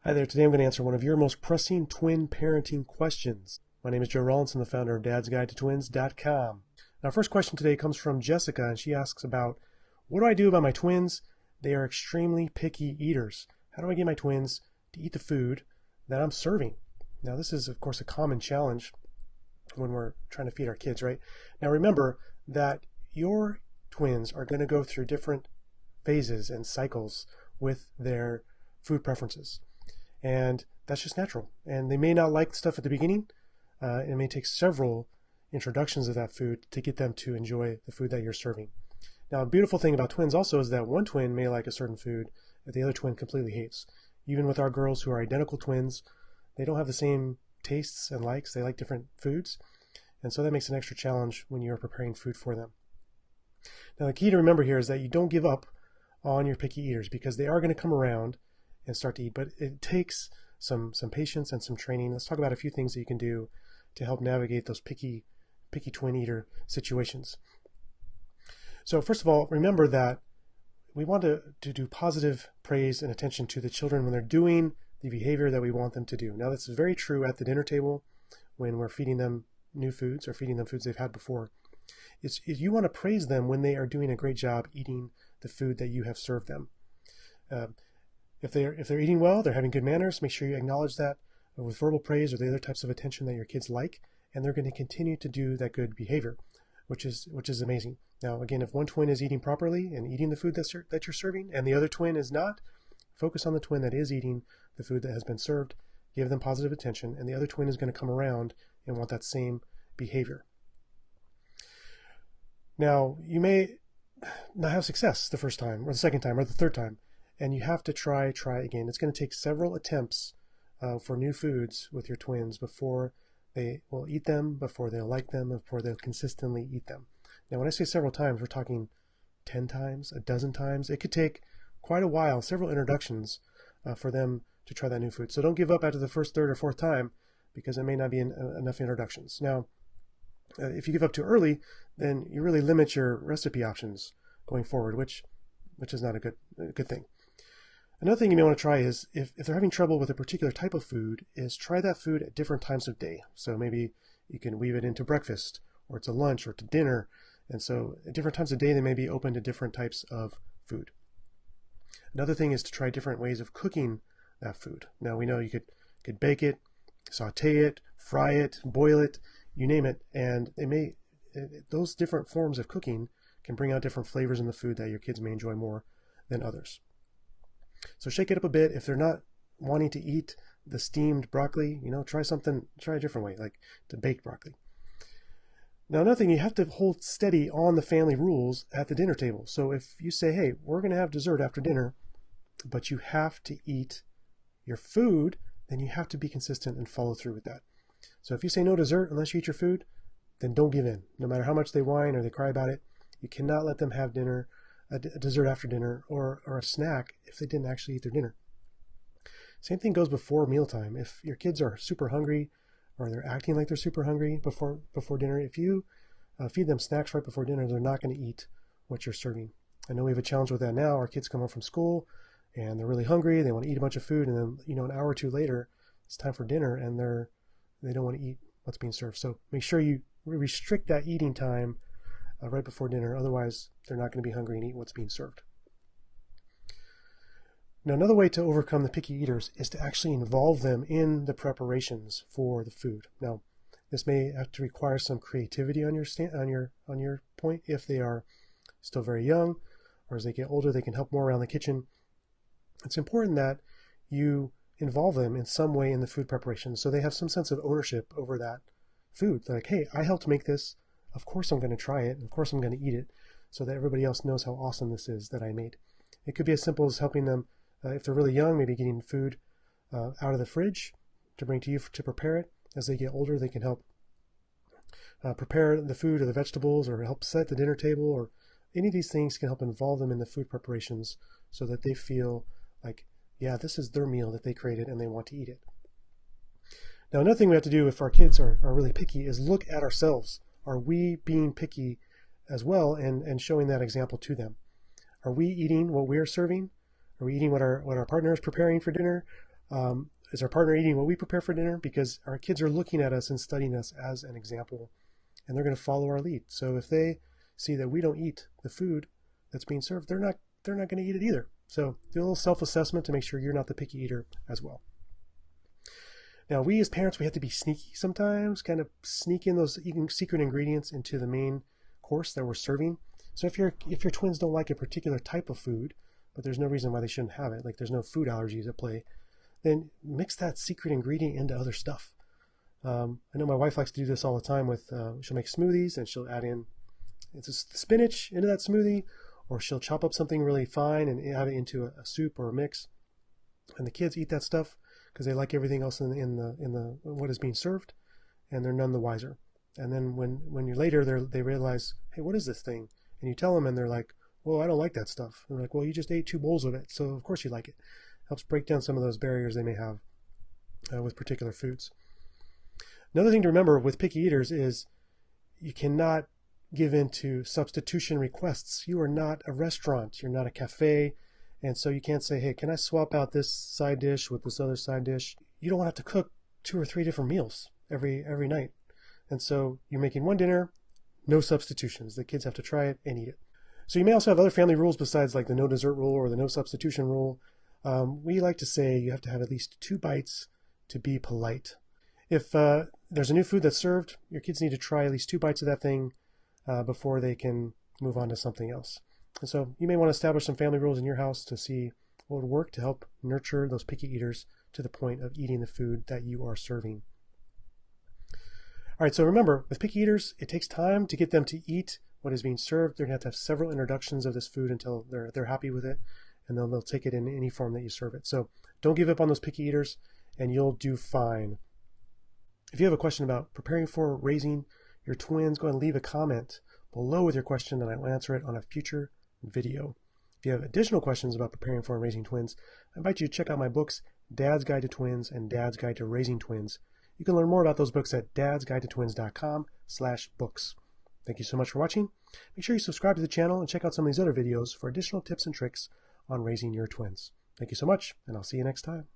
Hi there, today I'm going to answer one of your most pressing twin parenting questions. My name is Joe Rawlinson, the founder of dadsguidetotwins.com. Now, first question today comes from Jessica, and she asks about, what do I do about my twins? They are extremely picky eaters. How do I get my twins to eat the food that I'm serving? Now, this is, of course, a common challenge when we're trying to feed our kids, right? Now, remember that your twins are going to go through different phases and cycles with their food preferences. And that's just natural. And they may not like stuff at the beginning. It may take several introductions of that food to get them to enjoy the food that you're serving. Now, a beautiful thing about twins also is that one twin may like a certain food that the other twin completely hates. Even with our girls who are identical twins, they don't have the same tastes and likes. They like different foods. And so that makes an extra challenge when you're preparing food for them. Now, the key to remember here is that you don't give up on your picky eaters, because they are going to come around and start to eat, but it takes some patience and some training. Let's talk about a few things that you can do to help navigate those picky twin eater situations. So first of all, remember that we want to do positive praise and attention to the children when they're doing the behavior that we want them to do. Now, this is very true at the dinner table when we're feeding them new foods or feeding them foods they've had before. You want to praise them when they are doing a great job eating the food that you have served them. If they're eating well, they're having good manners, make sure you acknowledge that with verbal praise or the other types of attention that your kids like, and they're going to continue to do that good behavior, which is amazing. Now, again, if one twin is eating properly and eating the food that you're serving, and the other twin is not, focus on the twin that is eating the food that has been served, give them positive attention, and the other twin is going to come around and want that same behavior. Now, you may not have success the first time or the second time or the third time, and you have to try again. It's going to take several attempts for new foods with your twins before they will eat them, before they'll like them, before they'll consistently eat them. Now, when I say several times, we're talking 10 times, a dozen times. It could take quite a while, several introductions for them to try that new food. So don't give up after the first, third, or fourth time, because it may not be enough introductions. Now, if you give up too early, then you really limit your recipe options going forward, which is not a good thing. Another thing you may want to try is, if they're having trouble with a particular type of food, is try that food at different times of day. So maybe you can weave it into breakfast, or to lunch, or to dinner. And so at different times of day, they may be open to different types of food. Another thing is to try different ways of cooking that food. Now, we know you could bake it, saute it, fry it, boil it, you name it. And those different forms of cooking can bring out different flavors in the food that your kids may enjoy more than others. So shake it up a bit. If they're not wanting to eat the steamed broccoli, try a different way, like to baked broccoli. Now, another thing, you have to hold steady on the family rules at the dinner table. So if you say, hey, we're going to have dessert after dinner, but you have to eat your food, then you have to be consistent and follow through with that. So if you say no dessert unless you eat your food, then don't give in. No matter how much they whine or they cry about it, you cannot let them have dinner, a dessert after dinner, or a snack if they didn't actually eat their dinner. Same thing goes before mealtime. If your kids are super hungry, or they're acting like they're super hungry before dinner, if you feed them snacks right before dinner, they're not going to eat what you're serving. I know we have a challenge with that now. Our kids come home from school and they're really hungry. They want to eat a bunch of food, and then an hour or two later, it's time for dinner, and they don't want to eat what's being served. So make sure you restrict that eating time right before dinner. Otherwise, they're not going to be hungry and eat what's being served. Now, another way to overcome the picky eaters is to actually involve them in the preparations for the food. Now, this may have to require some creativity on your point. If they are still very young, or as they get older, they can help more around the kitchen. It's important that you involve them in some way in the food preparation, so they have some sense of ownership over that food. They're like, hey, I helped make this. Of course I'm going to try it. Of course I'm going to eat it, so that everybody else knows how awesome this is that I made. It could be as simple as helping them, if they're really young, maybe getting food out of the fridge to bring to you to prepare it. As they get older, they can help prepare the food or the vegetables, or help set the dinner table, or any of these things can help involve them in the food preparations so that they feel like, yeah, this is their meal that they created and they want to eat it. Now, another thing we have to do if our kids are really picky is look at ourselves. Are we being picky as well, and showing that example to them? Are we eating what we're serving? Are we eating what our partner is preparing for dinner? Is our partner eating what we prepare for dinner? Because our kids are looking at us and studying us as an example, and they're going to follow our lead. So if they see that we don't eat the food that's being served, they're not going to eat it either. So do a little self-assessment to make sure you're not the picky eater as well. Now, we as parents, we have to be sneaky sometimes, kind of sneak in those secret ingredients into the main course that we're serving. So if your twins don't like a particular type of food, but there's no reason why they shouldn't have it, like there's no food allergies at play, then mix that secret ingredient into other stuff. I know my wife likes to do this all the time with, she'll make smoothies and she'll add in spinach into that smoothie, or she'll chop up something really fine and add it into a soup or a mix. And the kids eat that stuff because they like everything else in the what is being served, and they're none the wiser. And then when you're later, they realize, hey, what is this thing? And you tell them, and they're like, well, I don't like that stuff. And they're like, well, you just ate 2 bowls of it, so of course you like it. Helps break down some of those barriers they may have with particular foods. Another thing to remember with picky eaters is you cannot give in to substitution requests. You are not a restaurant. You're not a cafe. And so you can't say, hey, can I swap out this side dish with this other side dish? You don't want to have to cook 2 or 3 different meals every night. And so you're making one dinner, no substitutions. The kids have to try it and eat it. So you may also have other family rules besides like the no dessert rule or the no substitution rule. We like to say you have to have at least 2 bites to be polite. If there's a new food that's served, your kids need to try at least 2 bites of that thing before they can move on to something else. And so you may want to establish some family rules in your house to see what would work to help nurture those picky eaters to the point of eating the food that you are serving. All right, so remember, with picky eaters, it takes time to get them to eat what is being served. They're going to have several introductions of this food until they're happy with it, and then they'll take it in any form that you serve it. So don't give up on those picky eaters, and you'll do fine. If you have a question about preparing for raising your twins, go ahead and leave a comment below with your question, and I will answer it on a future video. If you have additional questions about preparing for and raising twins, I invite you to check out my books, Dad's Guide to Twins and Dad's Guide to Raising Twins. You can learn more about those books at dadsguidetotwins.com/books. Thank you so much for watching. Make sure you subscribe to the channel and check out some of these other videos for additional tips and tricks on raising your twins. Thank you so much, and I'll see you next time.